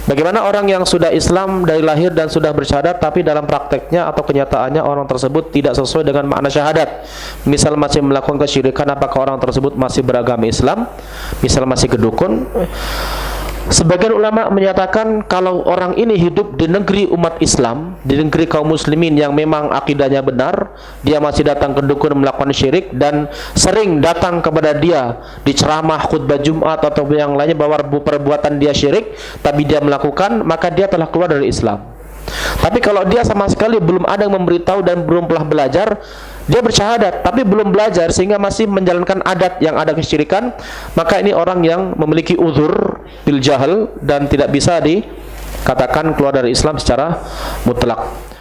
Bagaimana orang yang sudah Islam dari lahir dan sudah bersyahadat, tapi dalam prakteknya atau kenyataannya orang tersebut tidak sesuai dengan makna syahadat? Misal masih melakukan kesyirikan, apakah orang tersebut masih beragama Islam? Misal masih kedukun? Sebagian ulama menyatakan kalau orang ini hidup di negeri umat Islam, di negeri kaum muslimin yang memang akidahnya benar, dia masih datang ke dukun melakukan syirik dan sering datang kepada dia di ceramah, khutbah Jumat atau yang lainnya bahwa perbuatan dia syirik, tapi dia melakukan, maka dia telah keluar dari Islam. Tapi kalau dia sama sekali belum ada yang memberitahu dan belum pernah belajar, dia bersyahadat tapi belum belajar sehingga masih menjalankan adat yang ada kesyirikan, maka ini orang yang memiliki uzur bil jahal dan tidak bisa dikatakan keluar dari Islam secara mutlak.